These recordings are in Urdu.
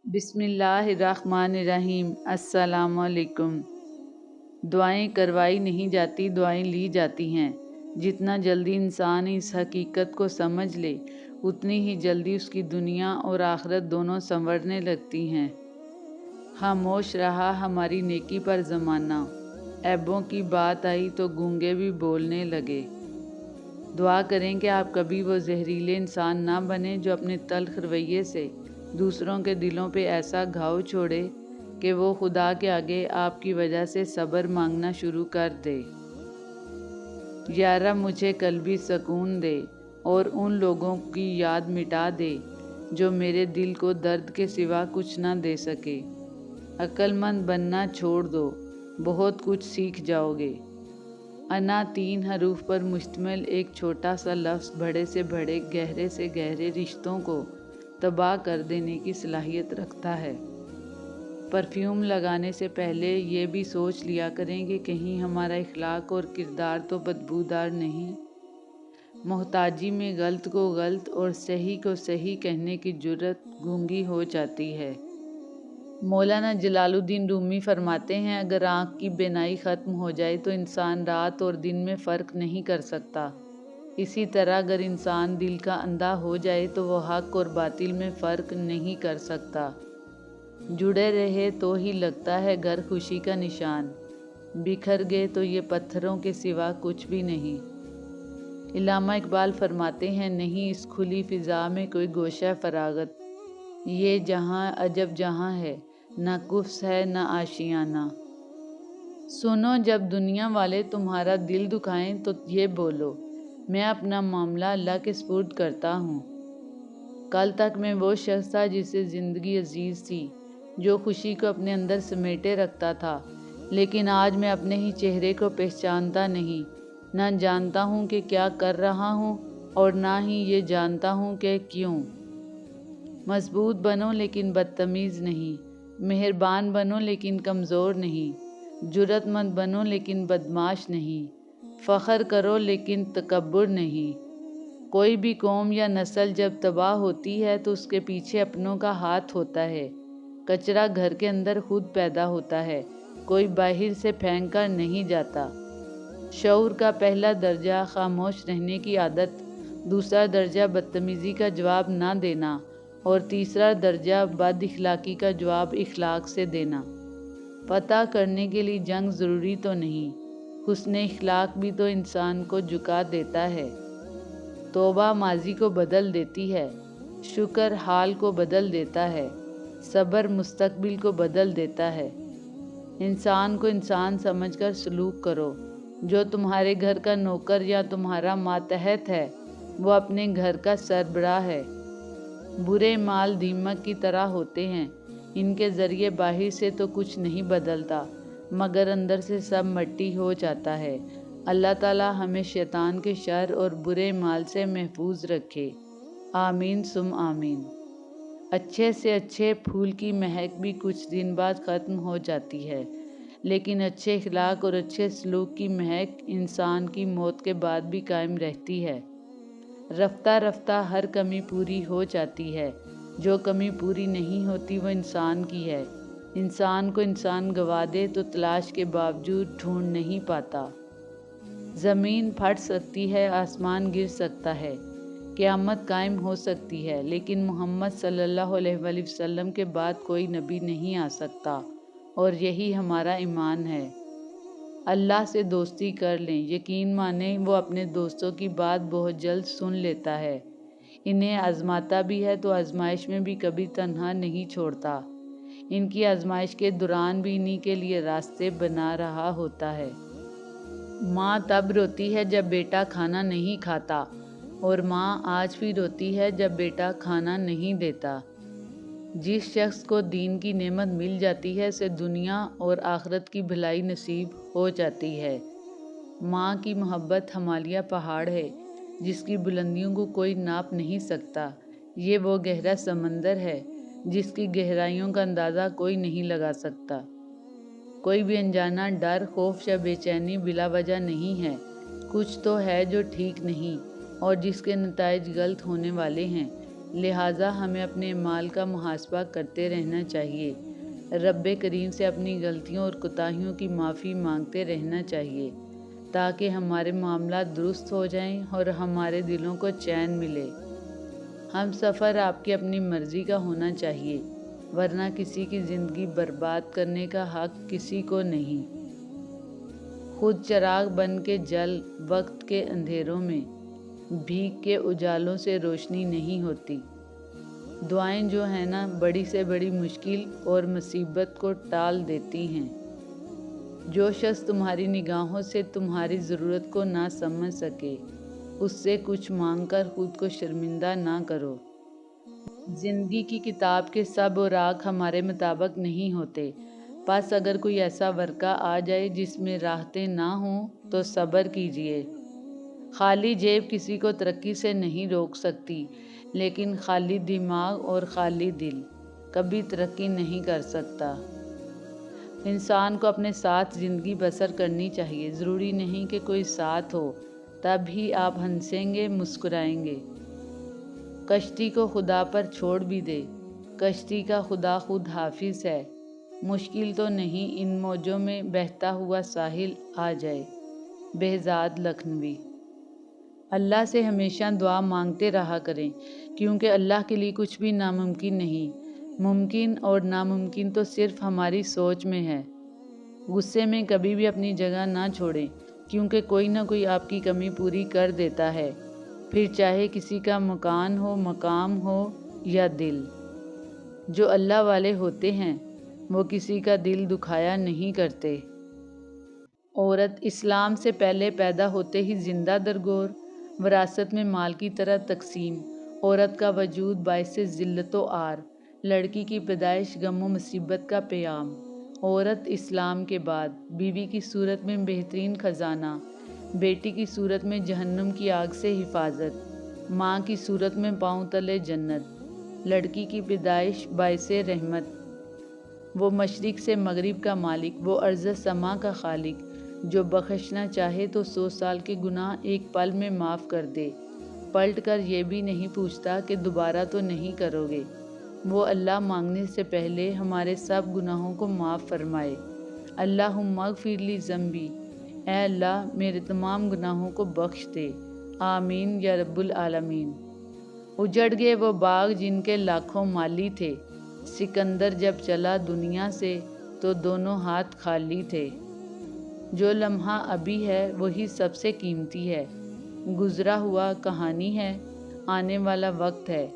بسم اللہ الرحمن الرحیم۔ السلام علیکم۔ دعائیں کروائی نہیں جاتی، دعائیں لی جاتی ہیں۔ جتنا جلدی انسان اس حقیقت کو سمجھ لے اتنی ہی جلدی اس کی دنیا اور آخرت دونوں سنورنے لگتی ہیں۔ خاموش رہا ہماری نیکی پر زمانہ، عیبوں کی بات آئی تو گونگے بھی بولنے لگے۔ دعا کریں کہ آپ کبھی وہ زہریلے انسان نہ بنیں جو اپنے تلخ رویے سے دوسروں کے دلوں پہ ایسا گھاؤ چھوڑے کہ وہ خدا کے آگے آپ کی وجہ سے صبر مانگنا شروع کر دے۔ یا رب مجھے قلبی سکون دے اور ان لوگوں کی یاد مٹا دے جو میرے دل کو درد کے سوا کچھ نہ دے سکے۔ عقل مند بننا چھوڑ دو، بہت کچھ سیکھ جاؤ گے۔ انا 3 حروف پر مشتمل ایک چھوٹا سا لفظ بڑے سے بڑے، گہرے سے گہرے رشتوں کو تباہ کر دینے کی صلاحیت رکھتا ہے۔ پرفیوم لگانے سے پہلے یہ بھی سوچ لیا کریں کہ کہیں ہمارا اخلاق اور کردار تو بدبودار نہیں۔ محتاجی میں غلط کو غلط اور صحیح کو صحیح کہنے کی جرأت گونگی ہو جاتی ہے۔ مولانا جلال الدین رومی فرماتے ہیں، اگر آنکھ کی بینائی ختم ہو جائے تو انسان رات اور دن میں فرق نہیں کر سکتا۔ اسی طرح اگر انسان دل کا اندھا ہو جائے تو وہ حق اور باطل میں فرق نہیں کر سکتا۔ جڑے رہے تو ہی لگتا ہے گھر خوشی کا نشان، بکھر گئے تو یہ پتھروں کے سوا کچھ بھی نہیں۔ علامہ اقبال فرماتے ہیں، نہیں اس کھلی فضا میں کوئی گوشہ فراغت، یہ جہاں عجب جہاں ہے، نہ کفس ہے نہ آشیانہ۔ سنو جب دنیا والے تمہارا دل دکھائیں تو یہ بولو، میں اپنا معاملہ اللہ کے سپرد کرتا ہوں۔ کل تک میں وہ شخص تھا جسے زندگی عزیز تھی، جو خوشی کو اپنے اندر سمیٹے رکھتا تھا، لیکن آج میں اپنے ہی چہرے کو پہچانتا نہیں، نہ جانتا ہوں کہ کیا کر رہا ہوں اور نہ ہی یہ جانتا ہوں کہ کیوں۔ مضبوط بنو لیکن بدتمیز نہیں، مہربان بنو لیکن کمزور نہیں، جرأت مند بنو لیکن بدمعاش نہیں، فخر کرو لیکن تکبر نہیں۔ کوئی بھی قوم یا نسل جب تباہ ہوتی ہے تو اس کے پیچھے اپنوں کا ہاتھ ہوتا ہے۔ کچرا گھر کے اندر خود پیدا ہوتا ہے، کوئی باہر سے پھینک کر نہیں جاتا۔ شعور کا پہلا درجہ خاموش رہنے کی عادت، دوسرا درجہ بدتمیزی کا جواب نہ دینا اور تیسرا درجہ بد اخلاقی کا جواب اخلاق سے دینا۔ فتح کرنے کے لیے جنگ ضروری تو نہیں، حسن اخلاق بھی تو انسان کو جھکا دیتا ہے۔ توبہ ماضی کو بدل دیتی ہے، شکر حال کو بدل دیتا ہے، صبر مستقبل کو بدل دیتا ہے۔ انسان کو انسان سمجھ کر سلوک کرو۔ جو تمہارے گھر کا نوکر یا تمہارا ماتحت ہے وہ اپنے گھر کا سربراہ ہے۔ برے مال دیمک کی طرح ہوتے ہیں، ان کے ذریعے باہر سے تو کچھ نہیں بدلتا مگر اندر سے سب مٹی ہو جاتا ہے۔ اللہ تعالی ہمیں شیطان کے شر اور برے مال سے محفوظ رکھے، آمین ثم آمین۔ اچھے سے اچھے پھول کی مہک بھی کچھ دن بعد ختم ہو جاتی ہے، لیکن اچھے اخلاق اور اچھے سلوک کی مہک انسان کی موت کے بعد بھی قائم رہتی ہے۔ رفتہ رفتہ ہر کمی پوری ہو جاتی ہے، جو کمی پوری نہیں ہوتی وہ انسان کی ہے۔ انسان کو انسان گوا دے تو تلاش کے باوجود ڈھونڈ نہیں پاتا۔ زمین پھٹ سکتی ہے، آسمان گر سکتا ہے، قیامت قائم ہو سکتی ہے، لیکن محمد صلی اللہ علیہ وآلہ وسلم کے بعد کوئی نبی نہیں آ سکتا، اور یہی ہمارا ایمان ہے۔ اللہ سے دوستی کر لیں، یقین مانیں وہ اپنے دوستوں کی بات بہت جلد سن لیتا ہے۔ انہیں آزماتا بھی ہے تو آزمائش میں بھی کبھی تنہا نہیں چھوڑتا۔ ان کی آزمائش کے دوران بھی انہی کے لیے راستے بنا رہا ہوتا ہے۔ ماں تب روتی ہے جب بیٹا کھانا نہیں کھاتا، اور ماں آج بھی روتی ہے جب بیٹا کھانا نہیں دیتا۔ جس شخص کو دین کی نعمت مل جاتی ہے اسے دنیا اور آخرت کی بھلائی نصیب ہو جاتی ہے۔ ماں کی محبت ہمالیہ پہاڑ ہے جس کی بلندیوں کو کوئی ناپ نہیں سکتا۔ یہ وہ گہرا سمندر ہے جس کی گہرائیوں کا اندازہ کوئی نہیں لگا سکتا۔ کوئی بھی انجانا ڈر، خوف یا بے چینی بلا وجہ نہیں ہے۔ کچھ تو ہے جو ٹھیک نہیں اور جس کے نتائج غلط ہونے والے ہیں۔ لہٰذا ہمیں اپنے اعمال کا محاسبہ کرتے رہنا چاہیے۔ رب کریم سے اپنی غلطیوں اور کوتاہیوں کی معافی مانگتے رہنا چاہیے تاکہ ہمارے معاملات درست ہو جائیں اور ہمارے دلوں کو چین ملے۔ ہم سفر آپ کی اپنی مرضی کا ہونا چاہیے، ورنہ کسی کی زندگی برباد کرنے کا حق کسی کو نہیں۔ خود چراغ بن کے جل، وقت کے اندھیروں میں بھیگ کے اجالوں سے روشنی نہیں ہوتی۔ دعائیں جو ہیں نا، بڑی سے بڑی مشکل اور مصیبت کو ٹال دیتی ہیں۔ جو شخص تمہاری نگاہوں سے تمہاری ضرورت کو نہ سمجھ سکے، اس سے کچھ مانگ کر خود کو شرمندہ نہ کرو۔ زندگی کی کتاب کے سب اوراق ہمارے مطابق نہیں ہوتے، بس اگر کوئی ایسا ورقہ آ جائے جس میں راحتیں نہ ہوں تو صبر کیجیے۔ خالی جیب کسی کو ترقی سے نہیں روک سکتی، لیکن خالی دماغ اور خالی دل کبھی ترقی نہیں کر سکتا۔ انسان کو اپنے ساتھ زندگی بسر کرنی چاہیے، ضروری نہیں کہ کوئی ساتھ ہو تب ہی آپ ہنسیں گے، مسکرائیں گے۔ کشتی کو خدا پر چھوڑ بھی دے، کشتی کا خدا خود حافظ ہے۔ مشکل تو نہیں ان موجوں میں بہتا ہوا ساحل آ جائے۔ بہزاد لکھنوی۔ اللہ سے ہمیشہ دعا مانگتے رہا کریں، کیونکہ اللہ کے لیے کچھ بھی ناممکن نہیں۔ ممکن اور ناممکن تو صرف ہماری سوچ میں ہے۔ غصے میں کبھی بھی اپنی جگہ نہ چھوڑیں، کیونکہ کوئی نہ کوئی آپ کی کمی پوری کر دیتا ہے، پھر چاہے کسی کا مکان ہو، مقام ہو یا دل۔ جو اللہ والے ہوتے ہیں وہ کسی کا دل دکھایا نہیں کرتے۔ عورت اسلام سے پہلے پیدا ہوتے ہی زندہ درگور، وراثت میں مال کی طرح تقسیم۔ عورت کا وجود باعث ذلت و عار، لڑکی کی پیدائش غم و مصیبت کا پیام۔ عورت اسلام کے بعد بیوی کی صورت میں بہترین خزانہ، بیٹی کی صورت میں جہنم کی آگ سے حفاظت، ماں کی صورت میں پاؤں تلے جنت۔ لڑکی کی پیدائش باعث رحمت، وہ مشرق سے مغرب کا مالک، وہ ارض سما کا خالق، جو بخشنا چاہے تو 100 سال کے گناہ ایک پل میں معاف کر دے، پلٹ کر یہ بھی نہیں پوچھتا کہ دوبارہ تو نہیں کرو گے۔ وہ اللہ مانگنے سے پہلے ہمارے سب گناہوں کو معاف فرمائے۔ اللہم اغفر لی ذنبی، اے اللہ میرے تمام گناہوں کو بخش دے، آمین یا رب العالمین۔ اجڑ گئے وہ باغ جن کے لاکھوں مالی تھے، سکندر جب چلا دنیا سے تو دونوں ہاتھ خالی تھے۔ جو لمحہ ابھی ہے وہی سب سے قیمتی ہے، گزرا ہوا کہانی ہے، آنے والا وقت ہے،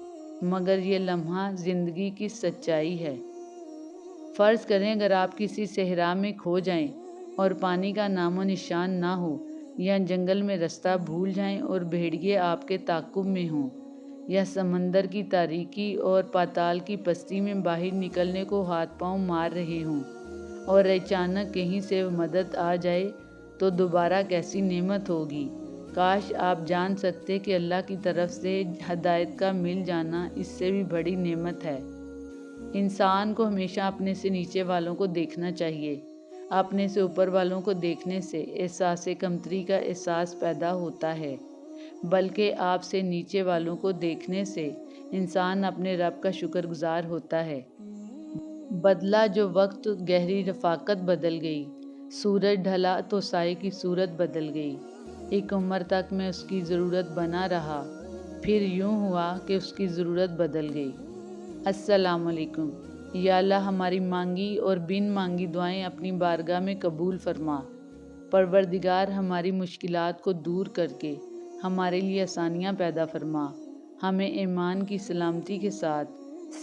مگر یہ لمحہ زندگی کی سچائی ہے۔ فرض کریں اگر آپ کسی صحرا میں کھو جائیں اور پانی کا نام و نشان نہ ہو، یا جنگل میں رستہ بھول جائیں اور بھیڑیے آپ کے تعاقب میں ہوں، یا سمندر کی تاریکی اور پاتال کی پستی میں باہر نکلنے کو ہاتھ پاؤں مار رہے ہوں، اور اچانک کہیں سے مدد آ جائے تو دوبارہ کیسی نعمت ہوگی۔ کاش آپ جان سکتے کہ اللہ کی طرف سے ہدایت کا مل جانا اس سے بھی بڑی نعمت ہے۔ انسان کو ہمیشہ اپنے سے نیچے والوں کو دیکھنا چاہیے۔ اپنے سے اوپر والوں کو دیکھنے سے احساس کمتری کا احساس پیدا ہوتا ہے، بلکہ آپ سے نیچے والوں کو دیکھنے سے انسان اپنے رب کا شکر گزار ہوتا ہے۔ بدلا جو وقت گہری رفاقت بدل گئی، سورج ڈھلا تو سائے کی صورت بدل گئی۔ ایک عمر تک میں اس کی ضرورت بنا رہا، پھر یوں ہوا کہ اس کی ضرورت بدل گئی۔ السلام علیکم۔ یا اللہ ہماری مانگی اور بن مانگی دعائیں اپنی بارگاہ میں قبول فرما۔ پروردگار ہماری مشکلات کو دور کر کے ہمارے لیے آسانیاں پیدا فرما۔ ہمیں ایمان کی سلامتی کے ساتھ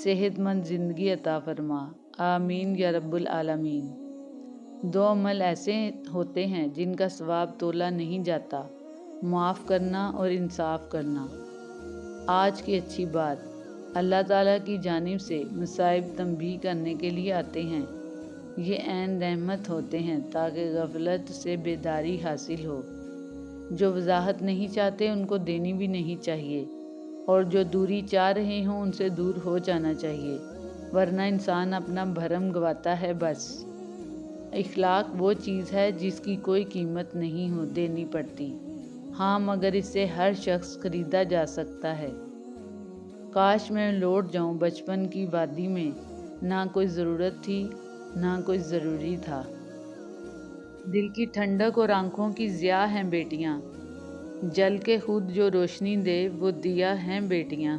صحت مند زندگی عطا فرما، آمین یا رب العالمین۔ دو عمل ایسے ہوتے ہیں جن کا ثواب تولا نہیں جاتا، معاف کرنا اور انصاف کرنا۔ آج کی اچھی بات، اللہ تعالیٰ کی جانب سے مصائب تنبیہ کرنے کے لیے آتے ہیں۔ یہ عین رحمت ہوتے ہیں تاکہ غفلت سے بیداری حاصل ہو۔ جو وضاحت نہیں چاہتے ان کو دینی بھی نہیں چاہیے، اور جو دوری چاہ رہے ہوں ان سے دور ہو جانا چاہیے، ورنہ انسان اپنا بھرم گواتا ہے۔ بس اخلاق وہ چیز ہے جس کی کوئی قیمت نہیں دینی پڑتی، ہاں مگر اسے ہر شخص خریدا جا سکتا ہے۔ کاش میں لوٹ جاؤں بچپن کی وادی میں، نہ کوئی ضرورت تھی نہ کوئی ضروری تھا۔ دل کی ٹھنڈک اور آنکھوں کی ضیاء ہیں بیٹیاں، جل کے خود جو روشنی دے وہ دیا ہیں بیٹیاں۔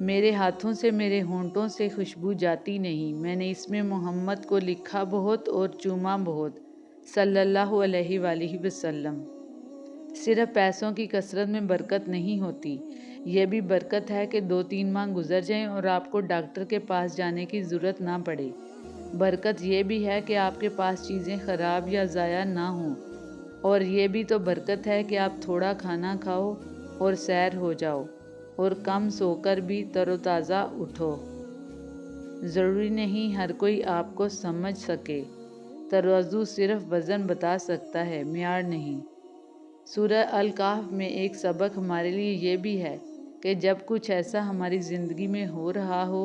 میرے ہاتھوں سے میرے ہونٹوں سے خوشبو جاتی نہیں، میں نے اس میں محمد کو لکھا بہت اور چوما بہت، صلی اللہ علیہ وآلہ وسلم۔ صرف پیسوں کی کثرت میں برکت نہیں ہوتی، یہ بھی برکت ہے کہ 2-3 ماہ گزر جائیں اور آپ کو ڈاکٹر کے پاس جانے کی ضرورت نہ پڑے۔ برکت یہ بھی ہے کہ آپ کے پاس چیزیں خراب یا ضائع نہ ہوں، اور یہ بھی تو برکت ہے کہ آپ تھوڑا کھانا کھاؤ اور سیر ہو جاؤ، اور کم سو کر بھی تر و تازہ اٹھو۔ ضروری نہیں ہر کوئی آپ کو سمجھ سکے، ترازو صرف وزن بتا سکتا ہے، معیار نہیں۔ سورہ الکہف میں ایک سبق ہمارے لیے یہ بھی ہے کہ جب کچھ ایسا ہماری زندگی میں ہو رہا ہو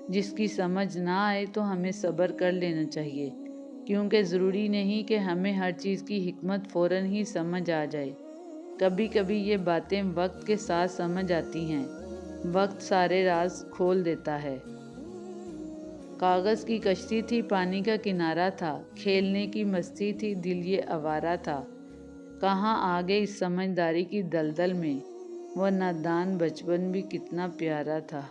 جس کی سمجھ نہ آئے تو ہمیں صبر کر لینا چاہیے، کیونکہ ضروری نہیں کہ ہمیں ہر چیز کی حکمت فوراً ہی سمجھ آ جائے۔ کبھی کبھی یہ باتیں وقت کے ساتھ سمجھ آتی ہیں، وقت سارے راز کھول دیتا ہے۔ کاغذ کی کشتی تھی پانی کا کنارہ تھا، کھیلنے کی مستی تھی دل یہ آوارہ تھا، کہاں آگے اس سمجھداری کی دلدل میں، وہ نادان بچپن بھی کتنا پیارا تھا۔